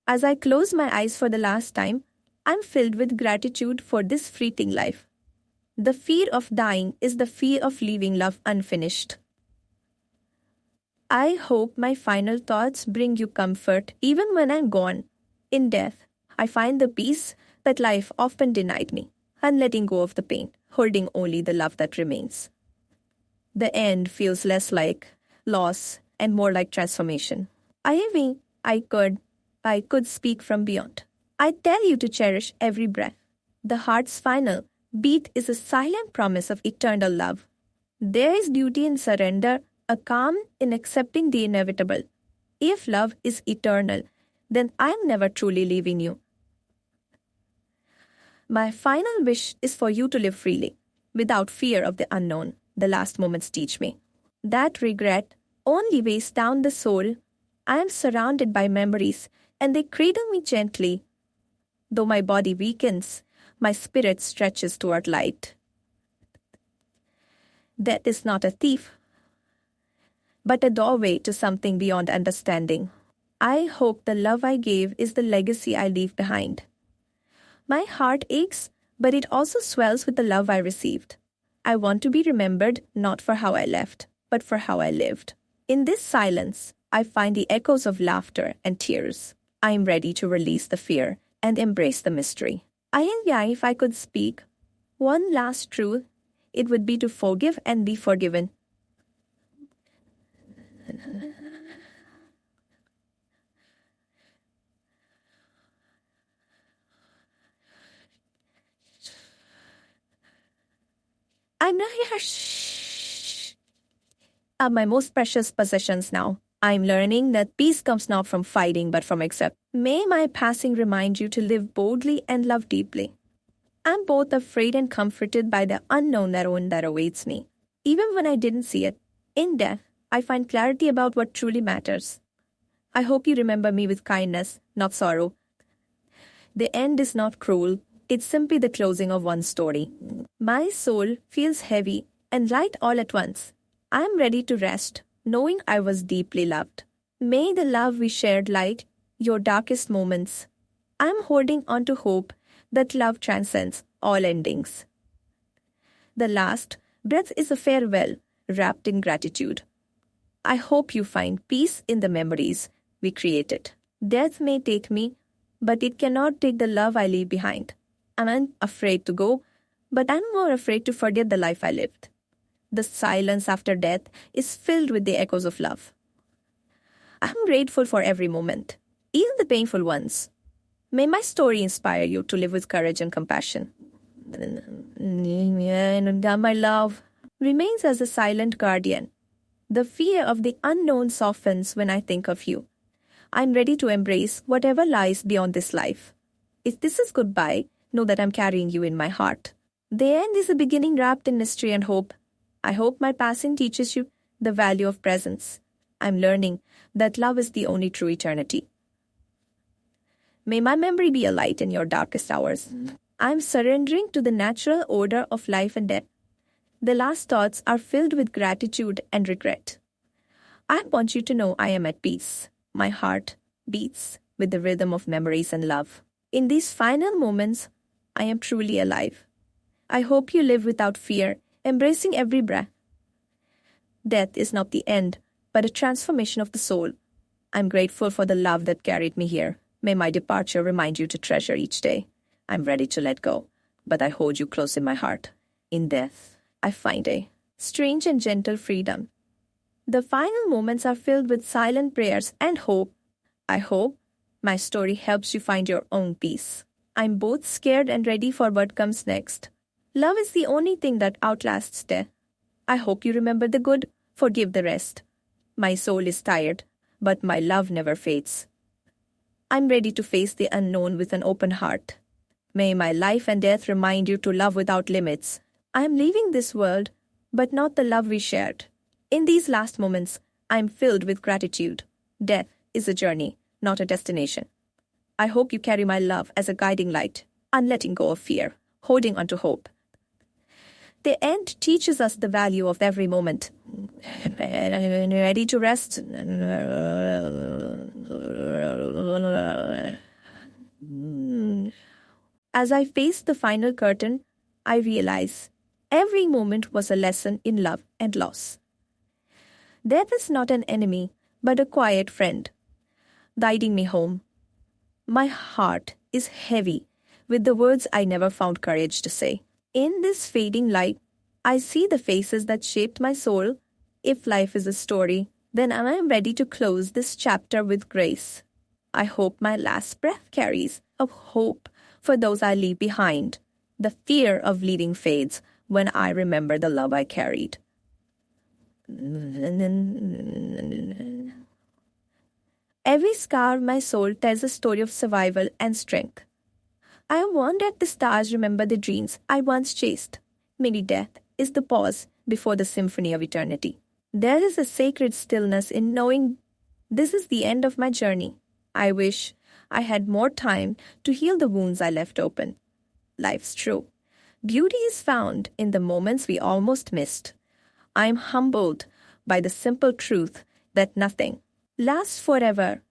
As I close my eyes for the last time, I'm filled with gratitude for this fleeting life. The fear of dying is the fear of leaving love unfinished. I hope my final thoughts bring you comfort even when I'm gone. In death, I find the peace that life often denied me, and letting go of the pain, holding only the love that remains. The end feels less like loss and more like transformation. I mean, I could speak from beyond. I tell you to cherish every breath. The heart's final beat is a silent promise of eternal love. There is beauty in surrender, a calm in accepting the inevitable. If love is eternal, then I'm never truly leaving you. My final wish is for you to live freely, without fear of the unknown, the last moments teach me. That regret only weighs down the soul. I am surrounded by memories, and they cradle me gently. Though my body weakens, my spirit stretches toward light. Death is not a thief, but a doorway to something beyond understanding. I hope the love I gave is the legacy I leave behind. My heart aches, but it also swells with the love I received. I want to be remembered not for how I left, but for how I lived. In this silence, I find the echoes of laughter and tears. I am ready to release the fear and embrace the mystery. If I could speak one last truth, it would be to forgive and be forgiven. I'm not here. Are my most precious possessions now. I'm learning that peace comes not from fighting but from accept. May my passing remind you to live boldly and love deeply. I'm both afraid and comforted by the unknown that awaits me. Even when I didn't see it, in death, I find clarity about what truly matters. I hope you remember me with kindness, not sorrow. The end is not cruel. It's simply the closing of one story. My soul feels heavy and light all at once. I'm ready to rest, knowing I was deeply loved. May the love we shared light your darkest moments. I'm holding on to hope that love transcends all endings. The last breath is a farewell, wrapped in gratitude. I hope you find peace in the memories we created. Death may take me, but it cannot take the love I leave behind. I'm afraid to go, but I'm more afraid to forget the life I lived. The silence after death is filled with the echoes of love. I'm grateful for every moment, even the painful ones. May my story inspire you to live with courage and compassion. My love remains as a silent guardian. The fear of the unknown softens when I think of you. I'm ready to embrace whatever lies beyond this life. If this is goodbye, know that I'm carrying you in my heart. The end is a beginning wrapped in mystery and hope. I hope my passing teaches you the value of presence. I'm learning that love is the only true eternity. May my memory be a light in your darkest hours. I'm surrendering to the natural order of life and death. The last thoughts are filled with gratitude and regret. I want you to know I am at peace. My heart beats with the rhythm of memories and love. In these final moments, I am truly alive. I hope you live without fear, embracing every breath. Death is not the end, but a transformation of the soul. I'm grateful for the love that carried me here. May my departure remind you to treasure each day. I'm ready to let go, but I hold you close in my heart. In death, I find a strange and gentle freedom. The final moments are filled with silent prayers and hope. I hope my story helps you find your own peace. I'm both scared and ready for what comes next. Love is the only thing that outlasts death. I hope you remember the good, forgive the rest. My soul is tired, but my love never fades. I'm ready to face the unknown with an open heart. May my life and death remind you to love without limits. I am leaving this world, but not the love we shared. In these last moments, I am filled with gratitude. Death is a journey, not a destination. I hope you carry my love as a guiding light, unletting go of fear, holding on to hope. The end teaches us the value of every moment. Ready to rest? As I face the final curtain, I realize every moment was a lesson in love and loss. Death is not an enemy, but a quiet friend, guiding me home. My heart is heavy with the words I never found courage to say. In this fading light, I see the faces that shaped my soul. If life is a story, then I am ready to close this chapter with grace. I hope my last breath carries a hope for those I leave behind. The fear of leaving fades when I remember the love I carried. Every scar of my soul tells a story of survival and strength. I wonder if the stars remember the dreams I once chased. Maybe death is the pause before the symphony of eternity. There is a sacred stillness in knowing this is the end of my journey. I wish I had more time to heal the wounds I left open. Life's true. Beauty is found in the moments we almost missed. I am humbled by the simple truth that nothing lasts forever.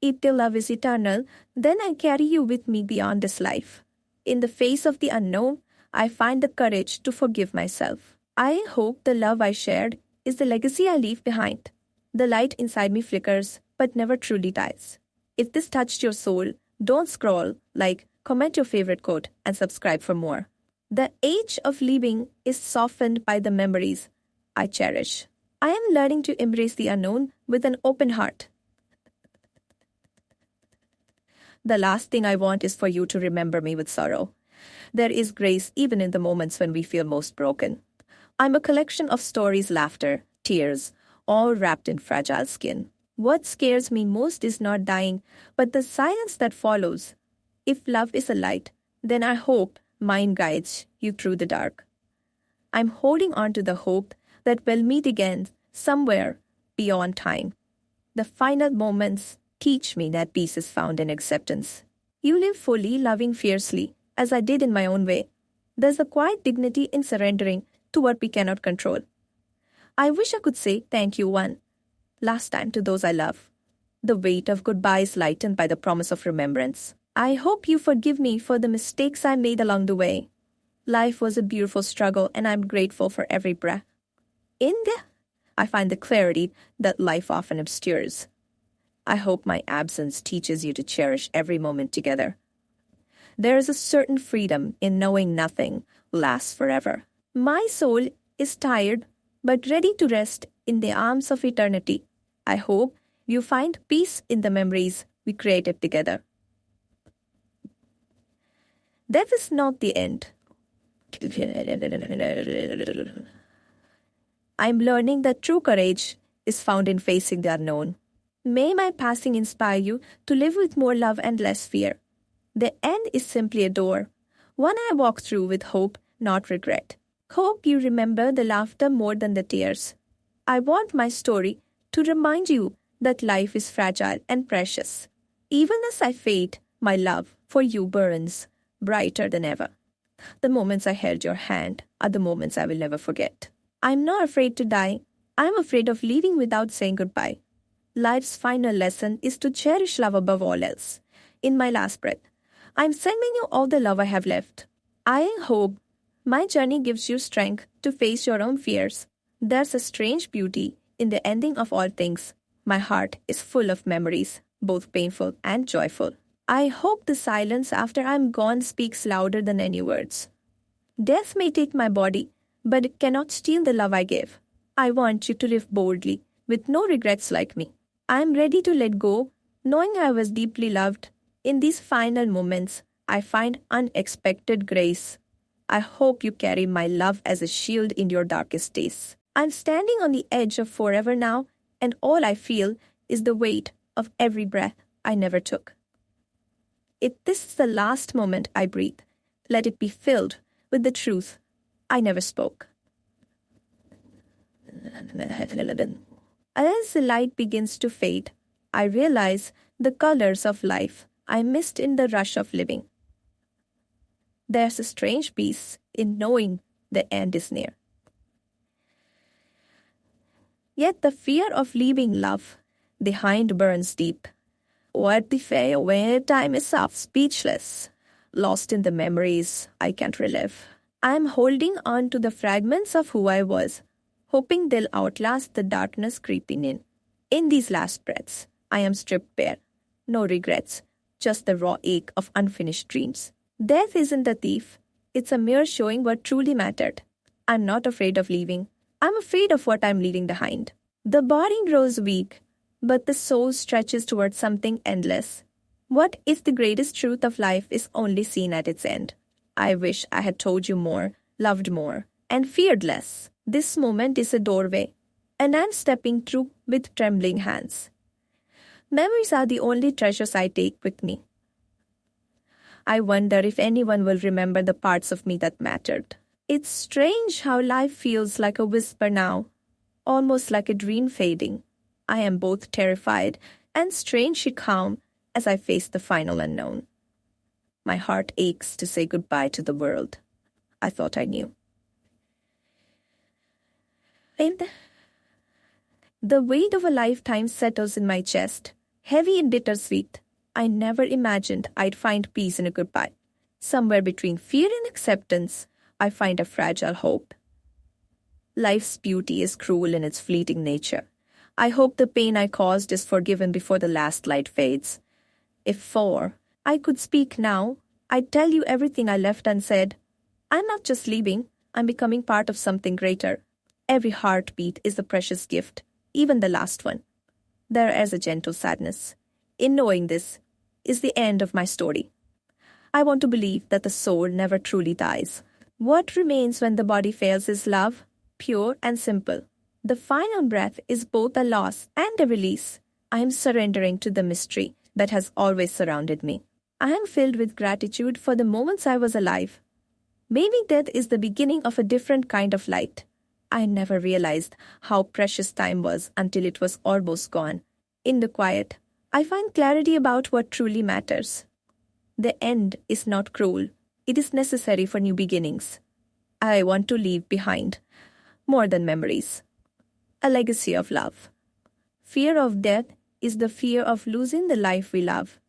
If the love is eternal, then I carry you with me beyond this life. In the face of the unknown, I find the courage to forgive myself. I hope the love I shared is the legacy I leave behind. The light inside me flickers, but never truly dies. If this touched your soul, don't scroll, like, comment your favorite quote, and subscribe for more. The age of leaving is softened by the memories I cherish. I am learning to embrace the unknown with an open heart. The last thing I want is for you to remember me with sorrow. There is grace even in the moments when we feel most broken. I'm a collection of stories, laughter, tears, all wrapped in fragile skin. What scares me most is not dying, but the silence that follows. If love is a light, then I hope mine guides you through the dark. I'm holding on to the hope that we'll meet again somewhere beyond time. The final moments teach me that peace is found in acceptance. You live fully, loving fiercely, as I did in my own way. There's a quiet dignity in surrendering to what we cannot control. I wish I could say thank you one last time to those I love. The weight of goodbye is lightened by the promise of remembrance. I hope you forgive me for the mistakes I made along the way. Life was a beautiful struggle, and I'm grateful for every breath. In there, I find the clarity that life often obscures. I hope my absence teaches you to cherish every moment together. There is a certain freedom in knowing nothing lasts forever. My soul is tired but ready to rest in the arms of eternity. I hope you find peace in the memories we created together. Death is not the end. I'm learning that true courage is found in facing the unknown. May my passing inspire you to live with more love and less fear. The end is simply a door, one I walk through with hope, not regret. Hope you remember the laughter more than the tears. I want my story to remind you that life is fragile and precious. Even as I fade, my love for you burns brighter than ever. The moments I held your hand are the moments I will never forget. I'm not afraid to die. I'm afraid of leaving without saying goodbye. Life's final lesson is to cherish love above all else. In my last breath, I'm sending you all the love I have left. I hope my journey gives you strength to face your own fears. There's a strange beauty in the ending of all things. My heart is full of memories, both painful and joyful. I hope the silence after I'm gone speaks louder than any words. Death may take my body, but it cannot steal the love I gave. I want you to live boldly, with no regrets like me. I am ready to let go, knowing I was deeply loved. In these final moments, I find unexpected grace. I hope you carry my love as a shield in your darkest days. I'm standing on the edge of forever now, and all I feel is the weight of every breath I never took. If this is the last moment I breathe, let it be filled with the truth I never spoke. As the light begins to fade, I realize the colors of life I missed in the rush of living. There's a strange peace in knowing The end is near. Yet the fear of leaving love behind burns deep. What the fair where time is up, speechless, lost in the memories I can't relive. I'm holding on to the fragments of who I was, hoping they'll outlast the darkness creeping in. In these last breaths, I am stripped bare. No regrets, just the raw ache of unfinished dreams. Death isn't a thief. It's a mere showing what truly mattered. I'm not afraid of leaving. I'm afraid of what I'm leaving behind. The body grows weak, but the soul stretches towards something endless. What if the greatest truth of life is only seen at its end? I wish I had told you more, loved more, and feared less. This moment is a doorway, and I'm stepping through with trembling hands. Memories are the only treasures I take with me. I wonder if anyone will remember the parts of me that mattered. It's strange how life feels like a whisper now, almost like a dream fading. I am both terrified and strangely calm as I face the final unknown. My heart aches to say goodbye to the world I thought I knew. And the weight of a lifetime settles in my chest, heavy and bittersweet. I never imagined I'd find peace in a goodbye. Somewhere between fear and acceptance, I find a fragile hope. Life's beauty is cruel in its fleeting nature. I hope the pain I caused is forgiven before the last light fades. If I could speak now, I'd tell you everything I left unsaid. I'm not just leaving, I'm becoming part of something greater. Every heartbeat is a precious gift, even the last one. There is a gentle sadness. In knowing this is the end of my story. I want to believe that the soul never truly dies. What remains when the body fails is love, pure and simple. The final breath is both a loss and a release. I am surrendering to the mystery that has always surrounded me. I am filled with gratitude for the moments I was alive. Maybe death is the beginning of a different kind of light. I never realized how precious time was until it was almost gone. In the quiet, I find clarity about what truly matters. The end is not cruel. It is necessary for new beginnings. I want to leave behind more than memories. A legacy of love. Fear of death is the fear of losing the life we love.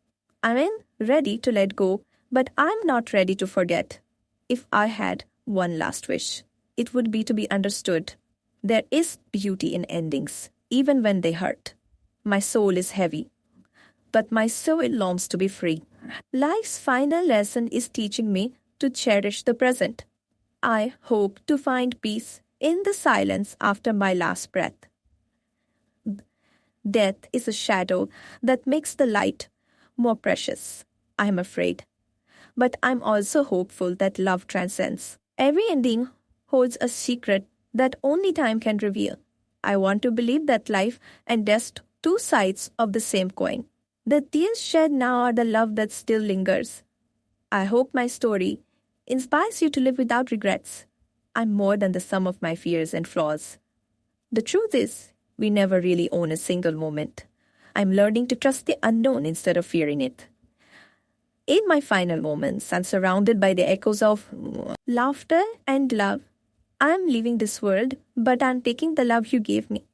I'm ready to let go, but I'm not ready to forget. If I had one last wish, it would be to be understood. There is beauty in endings, even when they hurt. My soul is heavy, but my soul longs to be free. Life's final lesson is teaching me to cherish the present. I hope to find peace in the silence after my last breath. Death is a shadow that makes the light more precious. I'm afraid. But I'm also hopeful that love transcends. Every ending holds a secret that only time can reveal. I want to believe that life and death are two sides of the same coin. The tears shed now are the love that still lingers. I hope my story inspires you to live without regrets. I'm more than the sum of my fears and flaws. The truth is, we never really own a single moment. I'm learning to trust the unknown instead of fearing it. In my final moments, I'm surrounded by the echoes of laughter and love. I'm leaving this world, but I'm taking the love you gave me.